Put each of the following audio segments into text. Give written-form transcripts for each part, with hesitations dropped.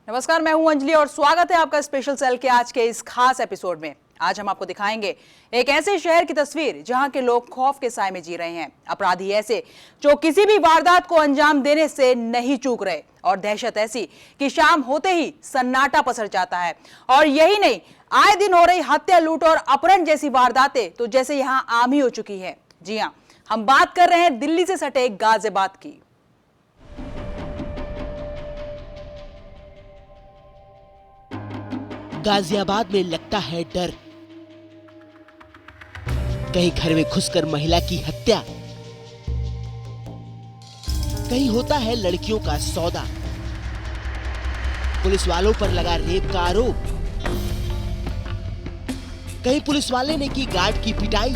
नमस्कार, मैं हूं अंजलि और स्वागत है आपका स्पेशल सेल के आज के इस खास एपिसोड में। आज हम आपको दिखाएंगे एक ऐसे शहर की तस्वीर जहां के लोग खौफ के साए में जी रहे हैं। अपराधी ऐसे जो किसी भी वारदात को अंजाम देने से नहीं चूक रहे और दहशत ऐसी कि शाम होते ही सन्नाटा पसर जाता है। और यही नहीं, आए दिन हो रही हत्या, लूट और अपहरण जैसी वारदातें तो जैसे यहां आम ही हो चुकी है। जी हाँ, हम बात कर रहे हैं दिल्ली से सटे गाजियाबाद की। गाजियाबाद में लगता है डर। कहीं घर में घुसकर महिला की हत्या, कहीं होता है लड़कियों का सौदा, पुलिस वालों पर लगा रेप का आरोप, कहीं पुलिस वाले ने की गार्ड की पिटाई,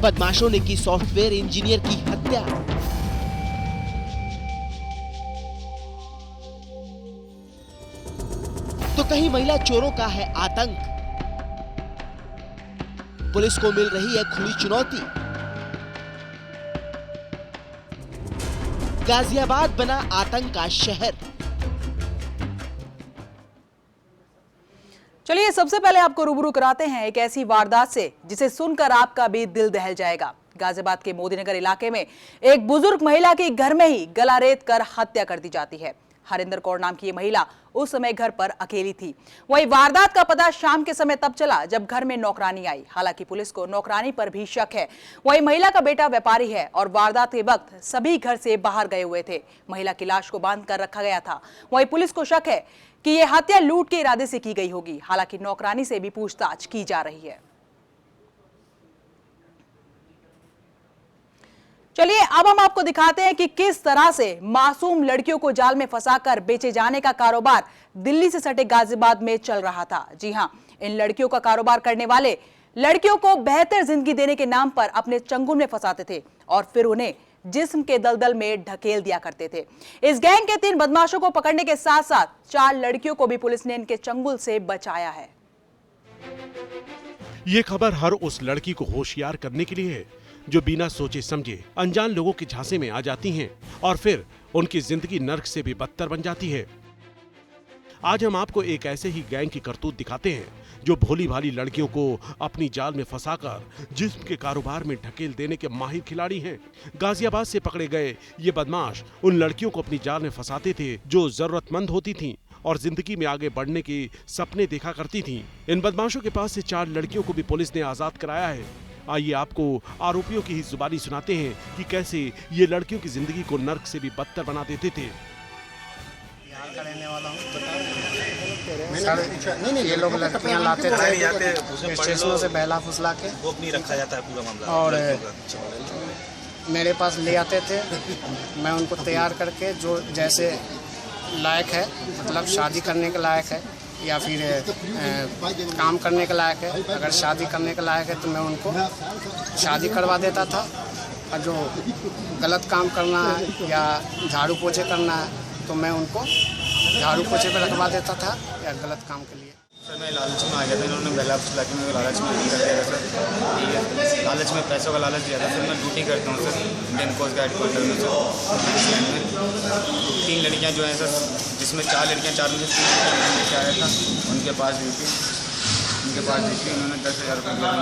बदमाशों ने की सॉफ्टवेयर इंजीनियर की हत्या। तो कहीं महिला चोरों का है आतंक। पुलिस को मिल रही है खुली चुनौती। गाजियाबाद बना आतंक का शहर। चलिए सबसे पहले आपको रूबरू कराते हैं एक ऐसी वारदात से जिसे सुनकर आपका भी दिल दहल जाएगा। गाजियाबाद के मोदीनगर इलाके में एक बुजुर्ग महिला की घर में ही गला रेत कर हत्या कर दी जाती है। हरिंदर कौर नाम की ये महिला उस समय घर पर अकेली थी। वही वारदात का पता शाम के समय तब चला जब घर में नौकरानी आई। हालांकि पुलिस को नौकरानी पर भी शक है। वही महिला का बेटा व्यापारी है और वारदात के वक्त सभी घर से बाहर गए हुए थे। महिला की लाश को बांध कर रखा गया था। वही पुलिस को शक है कि यह हत्या लूट के इरादे से की गई होगी। हालांकि नौकरानी से भी पूछताछ की जा रही है। चलिए अब हम आपको दिखाते हैं कि किस तरह से मासूम लड़कियों को जाल में फंसाकर बेचे जाने का कारोबार दिल्ली से सटे गाजियाबाद में चल रहा था। जी हां, इन लड़कियों का कारोबार करने वाले लड़कियों को बेहतर जिंदगी देने के नाम पर अपने चंगुल में फंसाते थे और फिर उन्हें जिस्म के दलदल में ढकेल दिया करते थे। इस गैंग के 3 बदमाशों को पकड़ने के साथ साथ 4 लड़कियों को भी पुलिस ने इनके चंगुल से बचाया है। ये खबर हर उस लड़की को होशियार करने के लिए है जो बिना सोचे समझे अनजान लोगों के झांसे में आ जाती हैं और फिर उनकी जिंदगी नर्क से भी बदतर बन जाती है। आज हम आपको एक ऐसे ही गैंग की करतूत दिखाते हैं जो भोली भाली लड़कियों को अपनी जाल में फंसाकर जिस्म के कारोबार में ढकेल देने के माहिर खिलाड़ी हैं। गाजियाबाद से पकड़े गए ये बदमाश उन लड़कियों को अपनी जाल में फंसाते थे जो जरूरतमंद होती थीं और जिंदगी में आगे बढ़ने के सपने देखा करती थीं। इन बदमाशों के पास से 4 लड़कियों को भी पुलिस ने आजाद कराया है। आइए आपको आरोपियों की ही जुबानी सुनाते हैं कि कैसे ये लड़कियों की जिंदगी को नर्क से भी बदतर बना देते थे। नहीं, ये लोग लड़कियां लाते थे स्टेशनों से बहला फुसला के, वो नहीं रखा जाता है पूरा मामला। और मेरे पास ले आते थे। मैं उनको तैयार करके जो जैसे लायक है, मतलब शादी करने के लायक है या फिर काम करने के लायक है, अगर शादी करने के लायक है तो मैं उनको शादी करवा देता था। और जो गलत काम करना है या झाड़ू पोछे करना है तो मैं उनको झाड़ू पोछे पे रखवा देता था या गलत काम के लिए। सर मैं लालच में आ गया था, इन्होंने बहला फुसला के मेरे लालच में नहीं कर दिया सर। ठीक है, लालच में पैसों का लालच दिया था। फिर मैं ड्यूटी करता हूँ sir Indian coast guard quarter में सर में। 3 लड़कियाँ जो हैं सर, जिसमें 4 लड़कियाँ, 4 में से 3 लड़कियाँ मैं लेके आया था। उनके पास देखी उन्होंने 10,000 रुपये दिया।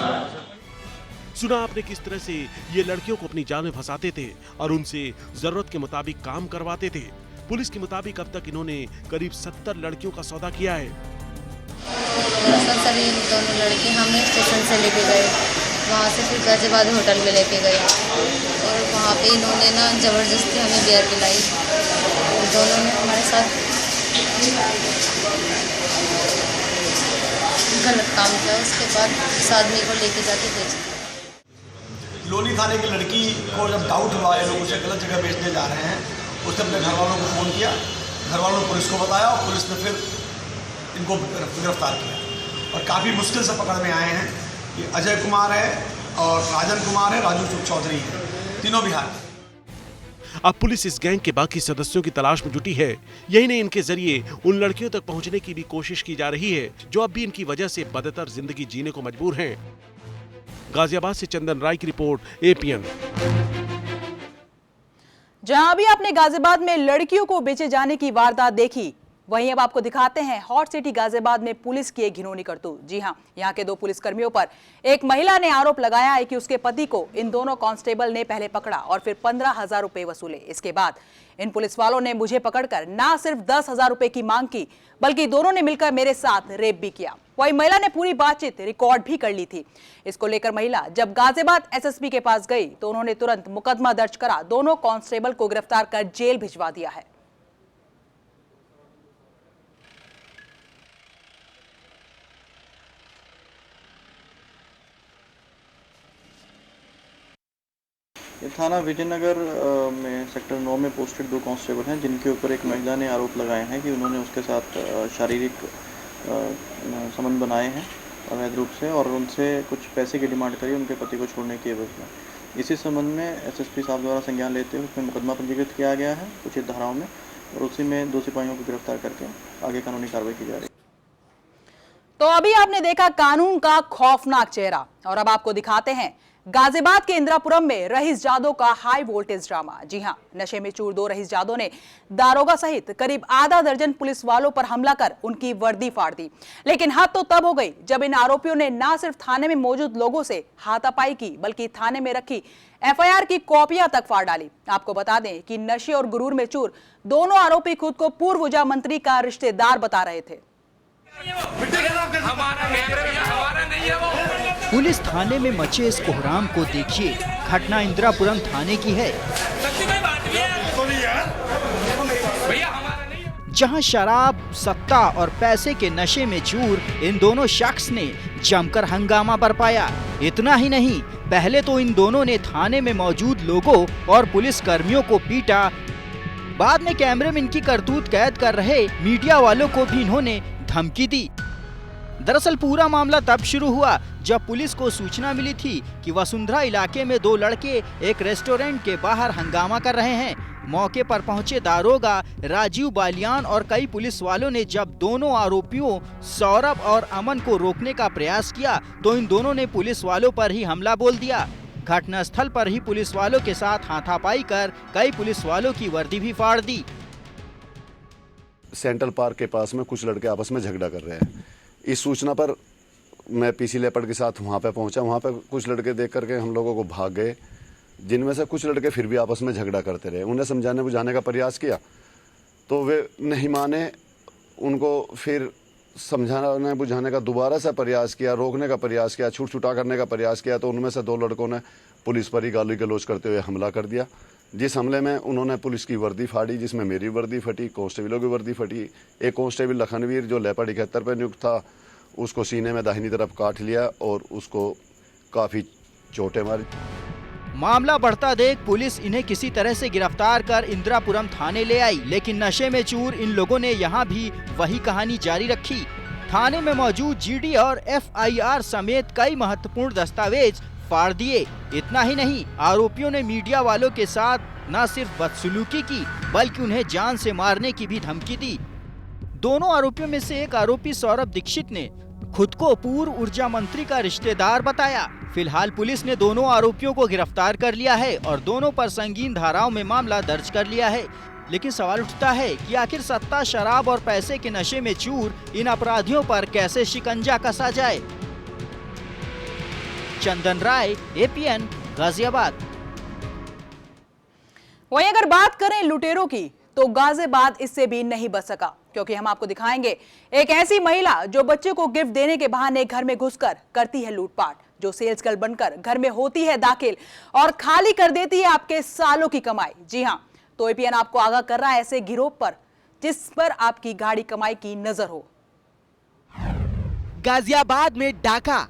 सुना आपने किस तरह से ये लड़कियों को अपनी जाल में फंसाते थे और उनसे जरूरत के मुताबिक काम करवाते थे। पुलिस के मुताबिक अब तक इन्होंने करीब 70 लड़कियों का सौदा किया है। सर इन दोनों लड़के हमें स्टेशन से लेके गए, वहाँ से फिर गाजियाबाद होटल में लेके गए और वहाँ पे इन्होंने ना ज़बरदस्ती हमें बियर पिलाई। दोनों ने हमारे साथ गलत काम किया। उसके बाद इस आदमी को लेके जाके बेच दिया। लोनी थाने की लड़की को जब डाउट हुआ ये लोग उसे गलत जगह बेचने जा रहे हैं, उसने अपने घर वालों को फ़ोन किया। घर वालों ने पुलिस को बताया और पुलिस ने फिर इनको गिरफ्तार किया और काफ़ी मुश्किल से पकड़ में आए हैं। ये अजय कुमार है और राजन कुमार है, राजू चौधरी है, तीनों बिहार के। अब पुलिस इस गैंग के बाकी सदस्यों की तलाश में जुटी है। यही नहीं, इनके जरिए उन लड़कियों तक पहुंचने की भी कोशिश की जा रही है जो अब भी इनकी वजह से बदतर जिंदगी जीने को मजबूर हैं। गाजियाबाद से चंदन राय की रिपोर्ट, एपीएन। जहां अभी आपने गाजियाबाद में लड़कियों को बेचे जाने की वारदात देखी, वहीं अब आपको दिखाते हैं हॉट सिटी गाजियाबाद में पुलिस की एक घिनौनी करतूत। जी हां, यहां के 2 पुलिसकर्मियों पर एक महिला ने आरोप लगाया है कि उसके पति को इन दोनों कांस्टेबल ने पहले पकड़ा और फिर 15,000 रुपए वसूले। इसके बाद इन पुलिस वालों ने मुझे पकड़कर ना सिर्फ 10,000 रुपए की मांग की, बल्कि दोनों ने मिलकर मेरे साथ रेप भी किया। वही महिला ने पूरी बातचीत रिकॉर्ड भी कर ली थी। इसको लेकर महिला जब गाजियाबाद एसएसपी के पास गई तो उन्होंने तुरंत मुकदमा दर्ज करा दोनों कांस्टेबल को गिरफ्तार कर जेल भिजवा दिया है। ये थाना विजयनगर में सेक्टर 9 में पोस्टेड 2 कांस्टेबल हैं, जिनके ऊपर एक महिला ने आरोप लगाए हैं कि उन्होंने उसके साथ शारीरिक संबंध बनाए हैं अवैध रूप से और उनसे कुछ पैसे की डिमांड करी उनके पति को छोड़ने की एवज में। इसी संबंध में एसएसपी साहब द्वारा संज्ञान लेते हुए उसमें मुकदमा पंजीकृत किया गया है कुछ धाराओं में और उसी में 2 सिपाहियों को गिरफ्तार करके आगे कानूनी कार्रवाई की जा रही है। तो अभी आपने देखा कानून का खौफनाक चेहरा और अब आपको दिखाते हैं गाजियाबाद के इंदिरापुरम में रहीस जादव का हाई वोल्टेज ड्रामा। जी हां, नशे में चूर 2 रहीस जादव ने दारोगा सहित करीब आधा दर्जन पुलिस वालों पर हमला कर उनकी वर्दी फाड़ दी। लेकिन हद तो तब हो गई जब इन आरोपियों ने न सिर्फ थाने में मौजूद लोगों से हाथापाई की, बल्कि थाने में रखी एफआईआर की कॉपियां तक फाड़ डाली। आपको बता दें कि नशे और गुरूर में चूर दोनों आरोपी खुद को पूर्व ऊर्जा मंत्री का रिश्तेदार बता रहे थे। पुलिस थाने में मचे इस कोहराम को देखिए। घटना इंदिरापुरम थाने की है, जहां शराब, सत्ता और पैसे के नशे में चूर इन दोनों शख्स ने जमकर हंगामा बरपाया। इतना ही नहीं, पहले तो इन दोनों ने थाने में मौजूद लोगों और पुलिस कर्मियों को पीटा। बाद में कैमरे में इनकी करतूत कैद कर रहे मीडिया वालों को भी इन्होंने धमकी दी। दरअसल पूरा मामला तब शुरू हुआ जब पुलिस को सूचना मिली थी कि वसुंधरा इलाके में 2 लड़के एक रेस्टोरेंट के बाहर हंगामा कर रहे हैं। मौके पर पहुंचे दारोगा राजीव बालियान और कई पुलिस वालों ने जब दोनों आरोपियों सौरभ और अमन को रोकने का प्रयास किया तो इन दोनों ने पुलिस वालों पर ही हमला बोल दिया। घटनास्थल पर ही पुलिस वालों के साथ हाथापाई कर कई पुलिस वालों की वर्दी भी फाड़ दी। सेंट्रल पार्क के पास में कुछ लड़के आपस में झगड़ा कर रहे हैं। इस सूचना पर मैं पीसी लेपर्ड के साथ वहाँ पे पहुँचा। वहाँ पे कुछ लड़के देख करके हम लोगों को भाग गए, जिनमें से कुछ लड़के फिर भी आपस में झगड़ा करते रहे। उन्हें समझाने बुझाने का प्रयास किया तो वे नहीं माने। उनको फिर समझाने बुझाने का दोबारा से प्रयास किया, रोकने का प्रयास किया, छूट छुटा करने का प्रयास किया तो उनमें से 2 लड़कों ने पुलिस पर ही गाली गलौज करते हुए हमला कर दिया। जिस हमले में उन्होंने पुलिस की वर्दी फाड़ी, जिसमें मेरी वर्दी फटी, कांस्टेबलों की वर्दी फटी। एक कांस्टेबल लखनवीर जो लेपर्ड 71 पे नियुक्त था, उसको सीने में दाहिनी तरफ काट लिया और उसको काफी चोटें मारी। मामला बढ़ता देख पुलिस इन्हें किसी तरह से गिरफ्तार कर इंदिरापुरम थाने ले आई, लेकिन नशे में चूर इन लोगों ने यहाँ भी वही कहानी जारी रखी। थाने में मौजूद जीडी और एफआईआर समेत कई महत्वपूर्ण दस्तावेज फाड़ दिए। इतना ही नहीं, आरोपियों ने मीडिया वालों के साथ न सिर्फ बदसलूकी की बल्कि उन्हें जान से मारने की भी धमकी दी। दोनों आरोपियों में से एक आरोपी सौरभ दीक्षित ने खुद को पूर्व ऊर्जा मंत्री का रिश्तेदार बताया। फिलहाल पुलिस ने दोनों आरोपियों को गिरफ्तार कर लिया है और दोनों पर संगीन धाराओं में मामला दर्ज कर लिया है। लेकिन सवाल उठता है कि आखिर सत्ता, शराब और पैसे के नशे में चूर इन अपराधियों पर कैसे शिकंजा कसा जाए। चंदन राय, एपीएन, गाजियाबाद। वहीं अगर बात करें लुटेरों की तो गाजियाबाद इससे भी नहीं बच सका, क्योंकि हम आपको दिखाएंगे एक ऐसी महिला जो बच्चे को गिफ्ट देने के बहाने घर में घुसकर करती है लूटपाट, जो सेल्स गर्ल बनकर घर में होती है दाखिल और खाली कर देती है आपके सालों की कमाई। जी हां, तो एपीएन आपको आगाह कर रहा है ऐसे गिरोह पर जिस पर आपकी गाड़ी कमाई की नजर हो। गाजियाबाद में डाका,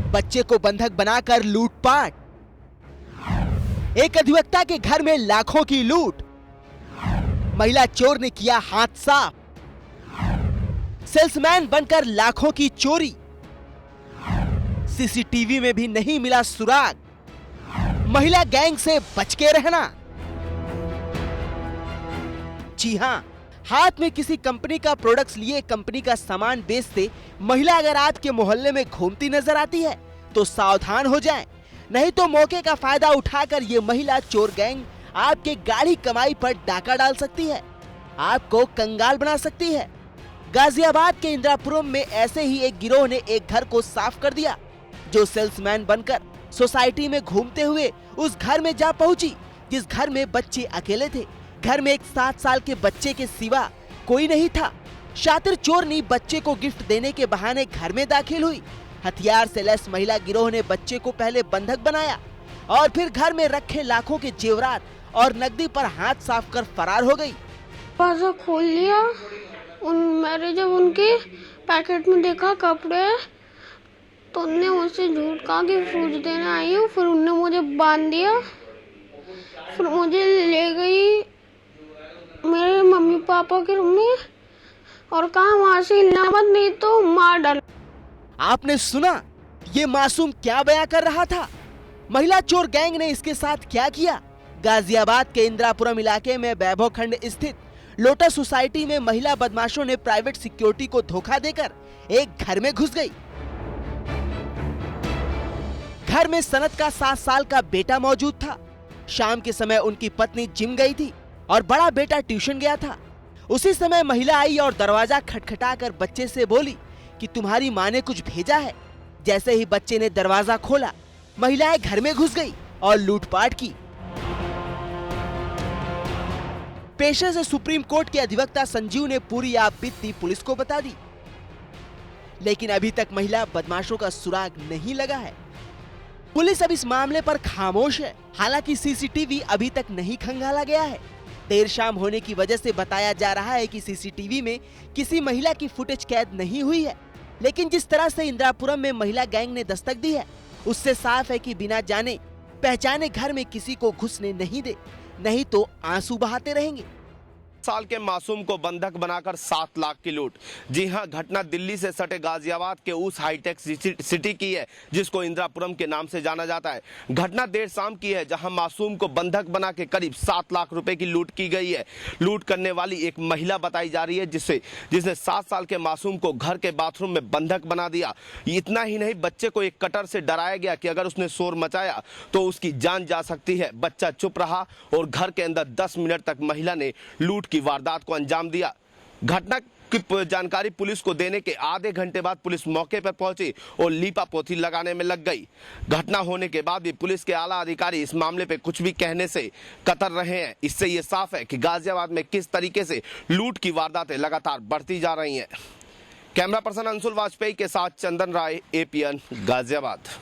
बच्चे को बंधक बनाकर लूटपाट, एक अधिवक्ता के घर में लाखों की लूट, महिला चोर ने किया हाथ साफ, सेल्समैन बनकर लाखों की चोरी, सीसीटीवी में भी नहीं मिला सुराग, महिला गैंग से बच के रहना। जी हां, हाथ में किसी कंपनी का प्रोडक्ट्स लिए कंपनी का सामान बेचते महिला अगर आपके मोहल्ले में घूमती नजर आती है तो सावधान हो जाएं, नहीं तो मौके का फायदा उठाकर ये महिला चोर गैंग आपके गाड़ी कमाई पर डाका डाल सकती है। आपको कंगाल बना सकती है। गाजियाबाद के इंदिरापुरम में ऐसे ही एक गिरोह ने एक घर को साफ कर दिया, जो सेल्समैन बनकर सोसाइटी में घूमते हुए उस घर में जा पहुंची जिस घर में बच्चे अकेले थे। घर में एक 7 साल के बच्चे के सिवा कोई नहीं था। शातिर चोरनी बच्चे को गिफ्ट देने के बहाने घर में दाखिल हुई। हथियार से लैस महिला गिरोह ने बच्चे को पहले बंधक बनाया और फिर घर में रखे लाखों के जेवरात और नकदी पर हाथ साफ कर फरार हो गई। दरवाजा खोल लिया। मैंने जब उनके पैकेट में देखा कपड़े, तो उनने मुझसे झूठ कहा कि फ्रूट देने आई हूँ। फिर उनने मुझे बांध दिया, फिर मुझे ले गई मेरे मम्मी पापा के रूम में और कहा वहाँ से हिलना मत, नहीं तो मार डाल। आपने सुना ये मासूम क्या बयां कर रहा था? महिला चोर गैंग ने इसके साथ क्या किया? गाजियाबाद के इंदिरापुरम इलाके में वैभव खंड स्थित लोटस सोसाइटी में महिला बदमाशों ने प्राइवेट सिक्योरिटी को धोखा देकर एक घर में घुस गई। घर में सनत का 7 साल का बेटा मौजूद था। शाम के समय उनकी पत्नी जिम गई थी और बड़ा बेटा ट्यूशन गया था। उसी समय महिला आई और दरवाजा खटखटाकर बच्चे से बोली कि तुम्हारी माँ ने कुछ भेजा है। जैसे ही बच्चे ने दरवाजा खोला, महिलाएं घर में घुस गई और लूटपाट की। पेशे से सुप्रीम कोर्ट के अधिवक्ता संजीव ने पूरी आप बीती पुलिस को बता दी, लेकिन अभी तक महिला बदमाशों का सुराग नहीं लगा है। पुलिस अब इस मामले पर खामोश है। हालांकि सीसीटीवी अभी तक नहीं खंगाला गया है। देर शाम होने की वजह से बताया जा रहा है कि सीसीटीवी में किसी महिला की फुटेज कैद नहीं हुई है, लेकिन जिस तरह से इंदिरापुरम में महिला गैंग ने दस्तक दी है, उससे साफ है कि बिना जाने पहचाने घर में किसी को घुसने नहीं दे, नहीं तो आंसू बहाते रहेंगे। साल के मासूम को बंधक बनाकर 7 लाख की लूट। जी हां, घटना दिल्ली से सटे गाजियाबाद के उस हाईटेक सिटी की है जिसको इंदिरापुरम के नाम से जाना जाता है। घटना देर शाम की है, जहां मासूम को बंधक बना के करीब 7 लाख रुपए की लूट की गई है। लूट करने वाली एक महिला बताई जा रही है जिसने 7 साल के मासूम को घर के बाथरूम में बंधक बना दिया। इतना ही नहीं, बच्चे को एक कटर से डराया गया कि अगर उसने शोर मचाया तो उसकी जान जा सकती है। बच्चा चुप रहा और घर के अंदर 10 मिनट तक महिला ने लूट की वारदात को अंजाम दिया। घटना की जानकारी पुलिस को देने के आधे घंटे बाद पुलिस मौके पर पहुंची और लीपापोती लगाने में लग गई। घटना होने के बाद भी पुलिस के आला अधिकारी इस मामले पे कुछ भी कहने से कतर रहे हैं। इससे ये साफ है कि गाजियाबाद में किस तरीके से लूट की वारदातें लगातार बढ़ती जा रही हैं। कैमरा पर्सन अंशुल वाजपेयी के साथ चंदन राय, एपीएन, गाजियाबाद।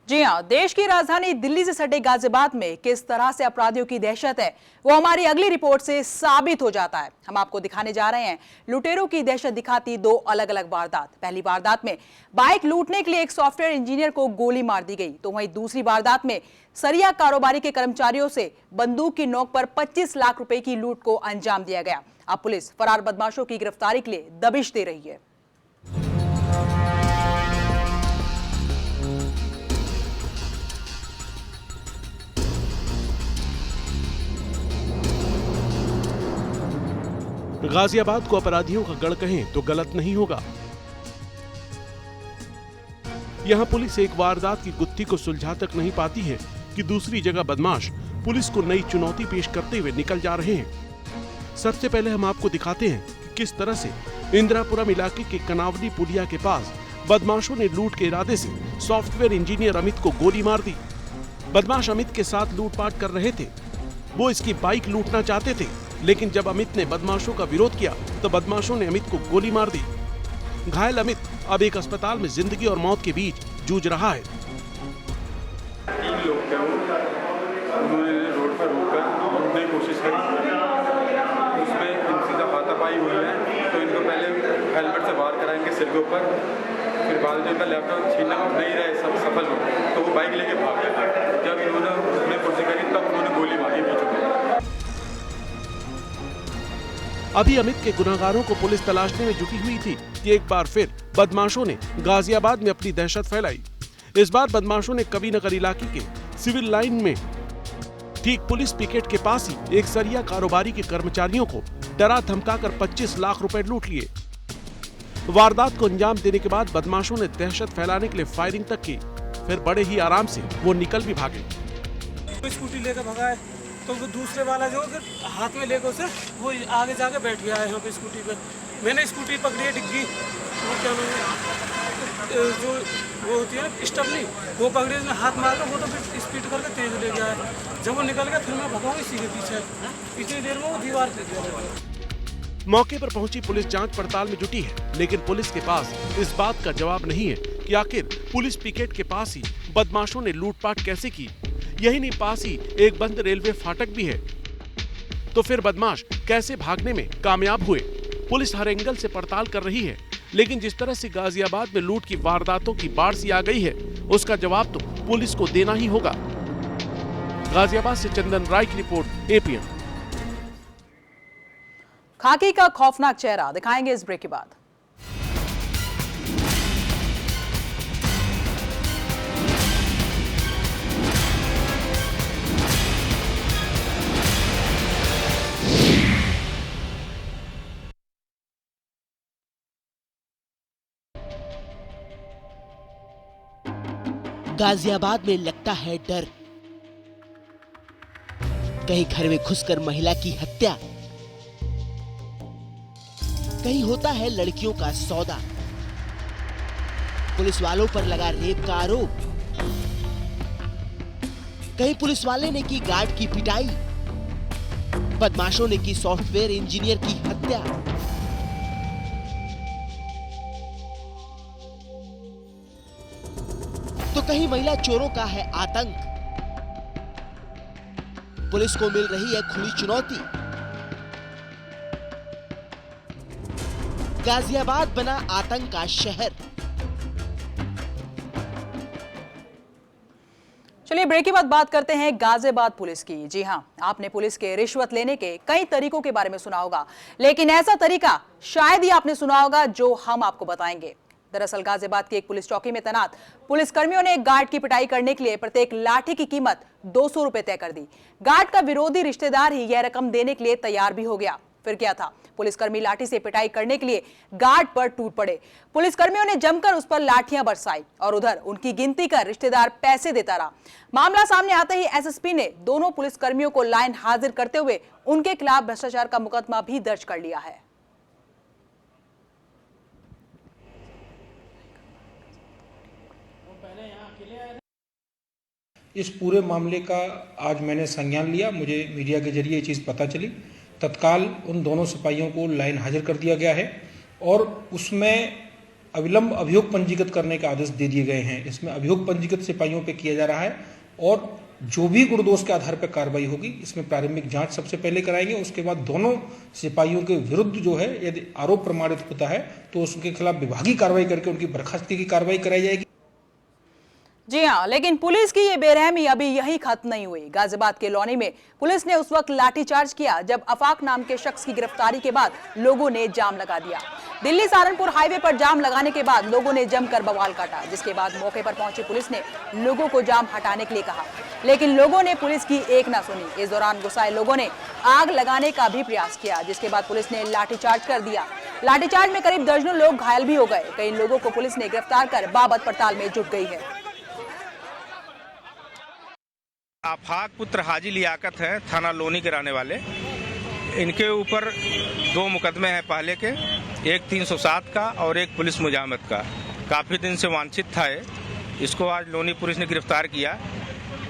जी हां, देश की राजधानी दिल्ली से सटे गाजियाबाद में किस तरह से अपराधियों की दहशत है, वो हमारी अगली रिपोर्ट से साबित हो जाता है। हम आपको दिखाने जा रहे हैं लुटेरों की दहशत दिखाती 2 अलग अलग वारदात। पहली वारदात में बाइक लूटने के लिए एक सॉफ्टवेयर इंजीनियर को गोली मार दी गई, तो वहीं दूसरी वारदात में सरिया कारोबारी के कर्मचारियों से बंदूक की नोक पर 25 लाख रुपए की लूट को अंजाम दिया गया। अब पुलिस फरार बदमाशों की गिरफ्तारी के लिए दबिश दे रही है। गाजियाबाद को अपराधियों का गढ़ कहें तो गलत नहीं होगा। यहां पुलिस एक वारदात की गुत्थी को सुलझा तक नहीं पाती है कि दूसरी जगह बदमाश पुलिस को नई चुनौती पेश करते हुए निकल जा रहे हैं। सबसे पहले हम आपको दिखाते हैं कि किस तरह से इंदिरापुरम इलाके के कनावली पुलिया के पास बदमाशों ने लूट के इरादे से सॉफ्टवेयर इंजीनियर अमित को गोली मार दी। बदमाश अमित के साथ लूटपाट कर रहे थे। वो इसकी बाइक लूटना चाहते थे, लेकिन जब अमित ने बदमाशों का विरोध किया तो बदमाशों ने अमित को गोली मार दी। घायल अमित अब एक अस्पताल में जिंदगी और मौत के बीच जूझ रहा है। 3 लोग थे, उन्होंने रोड पर रोककर लूटने की कोशिश करी। उसमें इनसे हाथापाई हुई है, तो इनको पहले हेलमेट से वार करा इनके सिर के ऊपर, फिर बाद में इनका लैपटॉप छीनना नहीं रहे, सब सफल हो, तो वो बाइक लेके भाग गए। जब इन्होंने रुकने की कोशिश करी तब उन्होंने गोली मारी बीच में। अभी अमित के गुनाहगारों को पुलिस तलाशने में जुटी हुई थी कि एक बार फिर बदमाशों ने गाजियाबाद में अपनी दहशत फैलाई। इस बार बदमाशों ने कबीरनगर इलाके के सिविल लाइन में ठीक पुलिस पिकेट के पास ही एक सरिया कारोबारी के कर्मचारियों को डरा धमकाकर 25 लाख रुपए लूट लिए। वारदात को अंजाम देने के बाद बदमाशों ने दहशत फैलाने के लिए फायरिंग तक की, फिर बड़े ही आराम से वो निकल भी भागे। स्कूटी लेकर भगा है तो वो दूसरे वाला जो फिर हाथ में लेकर उसे वो आगे जाके बैठ गया है यहाँ पे स्कूटी पे। मैंने स्कूटी पकड़ी है, डिग्गी वो क्या जो वो होती है ना स्टपनी, वो पकड़ी, उसने हाथ मार कर वो तो फिर स्पीड करके तेज ले गया है। जब वो निकल गया फिर मैं भगाऊँ इसी के पीछे, इतनी देर में वो दीवार पे गया। मौके पर पहुंची पुलिस जांच पड़ताल में जुटी है, लेकिन पुलिस के पास इस बात का जवाब नहीं है कि आखिर पुलिस पिकेट के पास ही बदमाशों ने लूटपाट कैसे की। यही नहीं, पास ही एक बंद रेलवे फाटक भी है, तो फिर बदमाश कैसे भागने में कामयाब हुए। पुलिस हर एंगल से पड़ताल कर रही है, लेकिन जिस तरह से गाजियाबाद में लूट की वारदातों की बाढ़ सी आ गई है, उसका जवाब तो पुलिस को देना ही होगा। गाजियाबाद से चंदन राय की रिपोर्ट, एपीएन। खाकी का खौफनाक चेहरा दिखाएंगे इस ब्रेक के बाद। गाजियाबाद में लगता है डर, कहीं घर में घुसकर महिला की हत्या, कहीं होता है लड़कियों का सौदा, पुलिस वालों पर लगा रेप का आरोप, कहीं पुलिस वाले ने की गार्ड की पिटाई, बदमाशों ने की सॉफ्टवेयर इंजीनियर की हत्या। तो कहीं महिला चोरों का है आतंक। पुलिस को मिल रही है खुली चुनौती। गाजियाबाद बना आतंक का शहर। चलिए ब्रेक के बाद बात करते हैं गाजियाबाद पुलिस की। जी हां, आपने पुलिस के रिश्वत लेने के कई तरीकों के बारे में सुना होगा, लेकिन ऐसा तरीका शायद ही आपने सुना होगा जो हम आपको बताएंगे। दरअसल गाजियाबाद की एक पुलिस चौकी में तैनात पुलिस कर्मियों ने एक गार्ड की पिटाई करने के लिए प्रत्येक लाठी की कीमत 200 रुपए तय कर दी। गार्ड का विरोधी रिश्तेदार ही यह रकम देने के लिए तैयार भी हो गया। फिर क्या था, पुलिसकर्मी लाठी से पिटाई करने के लिए गार्ड पर टूट पड़े। पुलिसकर्मियों ने जमकर उस पर लाठियां बरसाई और उधर उनकी गिनती कर रिश्तेदार पैसे देता रहा। मामला सामने आते ही एसएसपी ने दोनों पुलिसकर्मियों को लाइन हाजिर करते हुए उनके खिलाफ भ्रष्टाचार का मुकदमा भी दर्ज कर लिया है। इस पूरे मामले का आज मैंने संज्ञान लिया। मुझे मीडिया के जरिए ये चीज़ पता चली। तत्काल उन दोनों सिपाहियों को लाइन हाजिर कर दिया गया है और उसमें अविलंब अभियोग पंजीकृत करने के आदेश दे दिए गए हैं। इसमें अभियोग पंजीकृत सिपाहियों पे किया जा रहा है और जो भी गुणदोष के आधार पर कार्रवाई होगी इसमें प्रारंभिक जांच सबसे पहले कराएंगे। उसके बाद दोनों सिपाहियों के विरुद्ध जो है यदि आरोप प्रमाणित होता है तो उसके खिलाफ विभागीय कार्रवाई करके उनकी बर्खास्तगी की कार्रवाई कराई जाएगी। जी हां, लेकिन पुलिस की ये बेरहमी अभी यही खत्म नहीं हुई। गाजियाबाद के लौनी में पुलिस ने उस वक्त लाठीचार्ज किया जब अफाक नाम के शख्स की गिरफ्तारी के बाद लोगों ने जाम लगा दिया। दिल्ली सहारनपुर हाईवे पर जाम लगाने के बाद लोगों ने जमकर बवाल काटा, जिसके बाद मौके पर पहुंची पुलिस ने लोगों को जाम हटाने के लिए कहा, लेकिन लोगों ने पुलिस की एक ना सुनी। इस दौरान गुस्साए लोगों ने आग लगाने का भी प्रयास किया, जिसके बाद पुलिस ने लाठीचार्ज कर दिया। लाठीचार्ज में करीब दर्जनों लोग घायल भी हो गए। कई लोगों को पुलिस ने गिरफ्तार कर बाबत पड़ताल में जुट गई है। आफाक पुत्र हाजी लियाकत है, थाना लोनी के रहने वाले। इनके ऊपर 2 मुकदमे हैं पहले के, एक 307 का और एक पुलिस मुजामत का। काफ़ी दिन से वांछित था इसको आज लोनी पुलिस ने गिरफ्तार किया।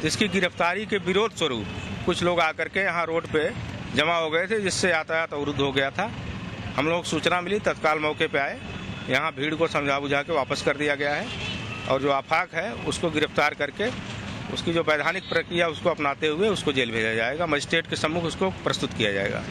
इसकी गिरफ्तारी के विरोध स्वरूप कुछ लोग आकर के यहाँ रोड पे जमा हो गए थे, जिससे यातायात अवरुद्ध हो गया था। हम लोग सूचना मिली, तत्काल मौके पे आए, यहाँ भीड़ को समझा बुझा के वापस कर दिया गया है और जो आफाक है उसको गिरफ्तार करके उसकी जो वैधानिक प्रक्रिया उसको अपनाते हुए उसको जेल भेजा जाएगा। मजिस्ट्रेट के सम्मुख उसको प्रस्तुत किया जाएगा।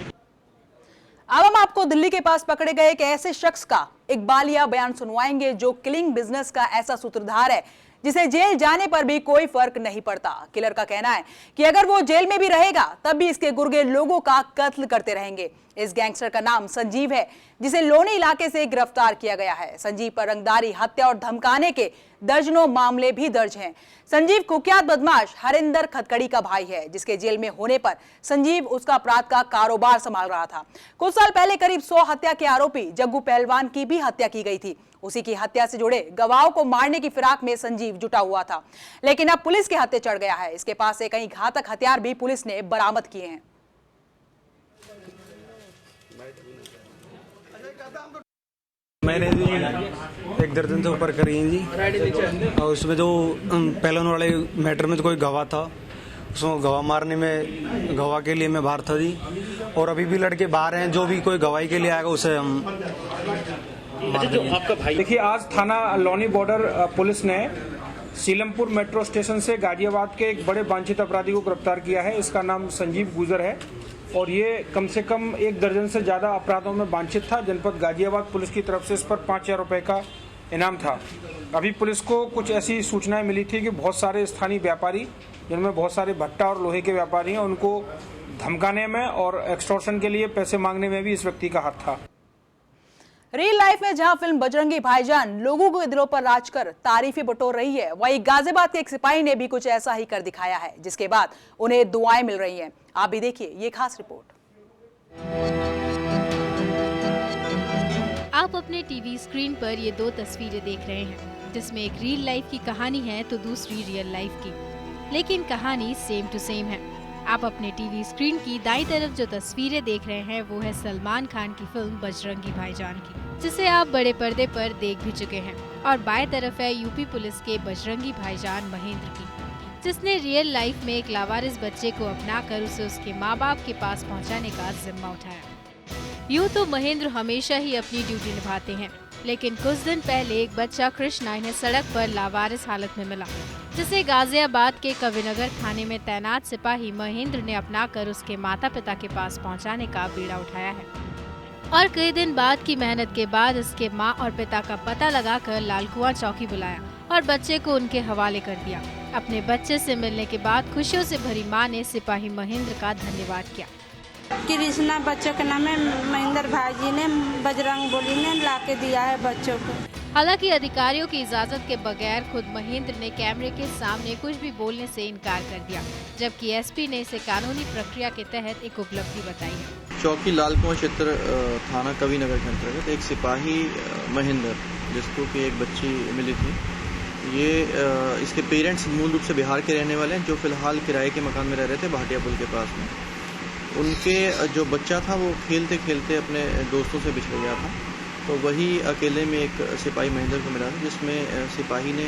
अब हम आपको दिल्ली के पास पकड़े गए एक ऐसे शख्स का इकबालिया बयान सुनवाएंगे जो किलिंग बिजनेस का ऐसा सूत्रधार है जिसे जेल जाने पर भी कोई फर्क नहीं पड़ता। किलर का कहना है कि अगर वो जेल में भी रहेगा तब भी इसके गुर्गे लोगों का कत्ल करते रहेंगे। इस गैंगस्टर का नाम संजीव है, जिसे लोनी इलाके से गिरफ्तार किया गया है। संजीव पर रंगदारी, हत्या और धमकाने के दर्जनों मामले भी दर्ज हैं। संजीव कुख्यात बदमाश हरिंदर खतकड़ी का भाई है, जिसके जेल में होने पर संजीव उसका अपराध का कारोबार संभाल रहा था। कुछ साल पहले करीब 100 हत्या के आरोपी जग्गू पहलवान की भी हत्या की गई थी। उसी की हत्या से जुड़े गवाहों को मारने की फिराक में संजीव जुटा हुआ था, लेकिन अब पुलिस के हाथे चढ़ गया है। इसके पास से कई घातक हथियार भी पुलिस ने बरामद किए हैं। मैंने जी 1 दर्जन से ऊपर करी हैं जी, और उसमें जो पहलवान वाले मैटर में तो कोई गवाह था, उसमें गवाह मारने में गवाह के लिए मैं बाहर था जी, और अभी भी लड़के बाहर हैं। जो भी कोई गवाही के लिए आएगा उसे हम जो आपका भाई, देखिए आज थाना लोनी बॉर्डर पुलिस ने सीलमपुर मेट्रो स्टेशन से गाजियाबाद के एक बड़े वांछित अपराधी को गिरफ्तार किया है। इसका नाम संजीव गुजर है और ये कम से कम 1 दर्जन से ज्यादा अपराधों में वांछित था। जनपद गाजियाबाद पुलिस की तरफ से इस पर 5,000 रुपए का इनाम था। अभी पुलिस को कुछ ऐसी सूचनाएं मिली थी कि बहुत सारे स्थानीय व्यापारी, जिनमें बहुत सारे भट्टा और लोहे के व्यापारी हैं, उनको धमकाने में और एक्सटॉर्शन के लिए पैसे मांगने में भी इस व्यक्ति का हाथ था। रियल लाइफ में जहां फिल्म बजरंगी भाईजान लोगों के दिलों पर राज कर तारीफें बटोर रही है, वहीं गाजियाबाद के एक सिपाही ने भी कुछ ऐसा ही कर दिखाया है, जिसके बाद उन्हें दुआएं मिल रही हैं। आप भी देखिए ये खास रिपोर्ट। आप अपने टीवी स्क्रीन पर ये 2 तस्वीरें देख रहे हैं, जिसमें एक रियल लाइफ की कहानी है तो दूसरी रियल लाइफ की, लेकिन कहानी सेम टू सेम है। आप अपने टीवी स्क्रीन की दाईं तरफ जो तस्वीरें देख रहे हैं वो है सलमान खान की फिल्म बजरंगी भाईजान की, जिसे आप बड़े पर्दे पर देख भी चुके हैं, और बाएं तरफ है यूपी पुलिस के बजरंगी भाईजान महेंद्र की, जिसने रियल लाइफ में एक लावारिस बच्चे को अपनाकर उसे उसके माँ बाप के पास पहुँचाने का जिम्मा उठाया। यूँ तो महेंद्र हमेशा ही अपनी ड्यूटी निभाते हैं, लेकिन कुछ दिन पहले एक बच्चा कृष्णा इन्हें सड़क पर लावारिस हालत में मिला, जिसे गाजियाबाद के कविनगर थाने में तैनात सिपाही महेंद्र ने अपनाकर उसके माता पिता के पास पहुंचाने का बीड़ा उठाया है। और कई दिन बाद की मेहनत के बाद उसके मां और पिता का पता लगाकर लालकुआं चौकी बुलाया और बच्चे को उनके हवाले कर दिया। अपने बच्चे से मिलने के बाद खुशियों से भरी मां ने सिपाही महेंद्र का धन्यवाद किया। कृष्णा बच्चों के नाम है, महेंद्र भाई जी ने बजरंग बोली ने ला के दिया है बच्चों को। हालांकि अधिकारियों की इजाजत के बगैर खुद महेंद्र ने कैमरे के सामने कुछ भी बोलने से इनकार कर दिया, जबकि एसपी ने इसे कानूनी प्रक्रिया के तहत एक उपलब्धि बताई है। चौकी लालकुआं क्षेत्र थाना कविनगर के अंतर्गत एक सिपाही महेंद्र, जिसको कि एक बच्ची मिली थी, ये इसके पेरेंट्स मूल रूप से बिहार के रहने वाले हैं, जो फिलहाल किराए के मकान में रह रहे थे भाटिया पुल के पास में। उनके जो बच्चा था वो खेलते खेलते अपने दोस्तों से बिछड़ गया था, तो वही अकेले में एक सिपाही महेंद्र को मिला था, जिसमें सिपाही ने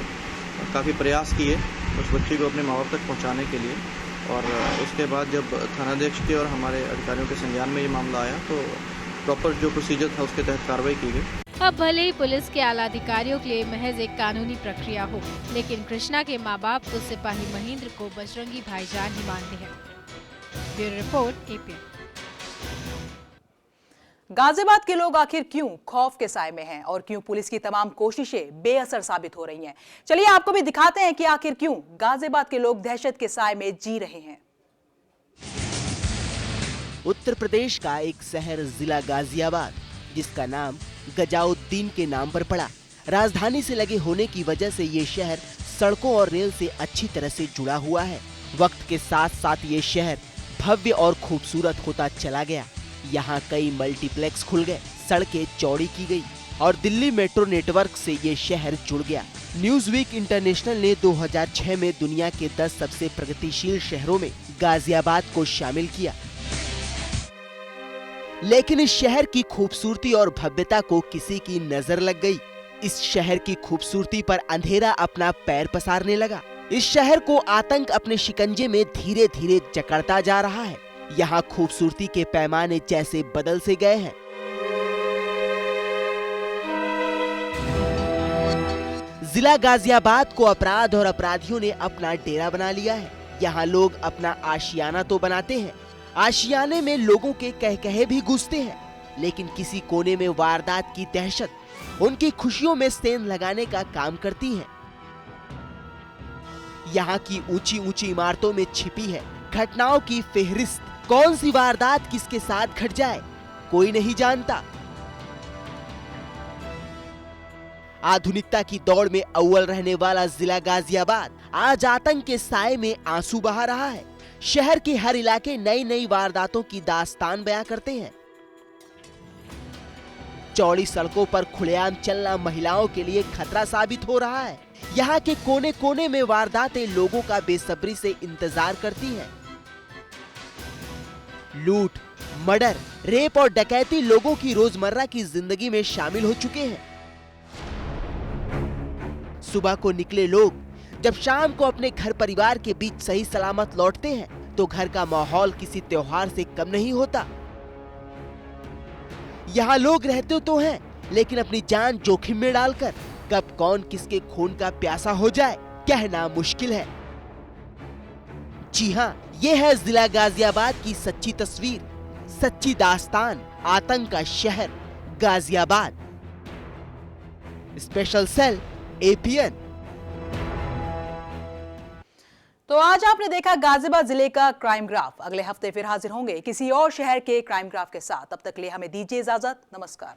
काफ़ी प्रयास किए उस बच्चे को अपने माँ बाप तक पहुँचाने के लिए। और उसके बाद जब थानाध्यक्ष के और हमारे अधिकारियों के संज्ञान में ये मामला आया तो प्रॉपर जो प्रोसीजर था उसके तहत कार्रवाई की गई। अब भले ही पुलिस के आला अधिकारियों के लिए महज एक कानूनी प्रक्रिया हो, लेकिन कृष्णा के माँ बाप तो सिपाही महेंद्र को बजरंगी भाईजान ही मानते हैं। Bureau report APN. गाजियाबाद के लोग आखिर क्यों खौफ के साए में हैं और क्यों पुलिस की तमाम कोशिशें बेअसर साबित हो रही हैं? चलिए आपको भी दिखाते हैं कि आखिर क्यों गाजियाबाद के लोग दहशत के साए में जी रहे हैं। उत्तर प्रदेश का एक शहर जिला गाजियाबाद, जिसका नाम गजाउद्दीन के नाम पर पड़ा। राजधानी से लगे होने की वजह से ये शहर सड़कों और रेल से अच्छी तरह से जुड़ा हुआ है। वक्त के साथ साथ ये शहर भव्य और खूबसूरत होता चला गया। यहाँ कई मल्टीप्लेक्स खुल गए, सड़कें चौड़ी की गई और दिल्ली मेट्रो नेटवर्क से ये शहर जुड़ गया। न्यूज़वीक इंटरनेशनल ने 2006 में दुनिया के 10 सबसे प्रगतिशील शहरों में गाजियाबाद को शामिल किया। लेकिन इस शहर की खूबसूरती और भव्यता को किसी की नजर लग गई। इस शहर की खूबसूरती पर अंधेरा अपना पैर पसारने लगा। इस शहर को आतंक अपने शिकंजे में धीरे धीरे जकड़ता जा रहा है। यहाँ खूबसूरती के पैमाने जैसे बदल से गए हैं। जिला गाजियाबाद को अपराध और अपराधियों ने अपना डेरा बना लिया है। यहाँ लोग अपना आशियाना तो बनाते हैं, आशियाने में लोगों के कहकहे भी घुसते हैं, लेकिन किसी कोने में वारदात की दहशत उनकी खुशियों में सेंध लगाने का काम करती है। यहाँ की ऊंची ऊंची इमारतों में छिपी है घटनाओं की फेहरिस्त। कौन सी वारदात किसके साथ घट जाए, कोई नहीं जानता। आधुनिकता की दौड़ में अव्वल रहने वाला जिला गाजियाबाद आज आतंक के साए में आंसू बहा रहा है। शहर के हर इलाके नई नई वारदातों की दास्तान बयां करते हैं। चौड़ी सड़कों पर खुलेआम चलना महिलाओं के लिए खतरा साबित हो रहा है। यहाँ के कोने कोने में वारदातें लोगों का बेसब्री से इंतजार करती हैं। लूट, मर्डर, रेप और डकैती लोगों की रोजमर्रा की जिंदगी में शामिल हो चुके हैं। सुबह को निकले लोग जब शाम को अपने घर परिवार के बीच सही सलामत लौटते हैं तो घर का माहौल किसी त्योहार से कम नहीं होता। यहाँ लोग रहते तो हैं, लेकिन अपनी जान जोखिम में डालकर कब कौन किसके खून का प्यासा हो जाए कहना मुश्किल है। जी हाँ, ये है जिला गाजियाबाद की सच्ची तस्वीर, सच्ची दास्तान, आतंक का शहर गाजियाबाद। Special cell APN। तो आज आपने देखा गाजियाबाद जिले का क्राइम ग्राफ। अगले हफ्ते फिर हाजिर होंगे किसी और शहर के क्राइम ग्राफ के साथ। तब तक के लिए हमें दीजिए इजाजत। नमस्कार।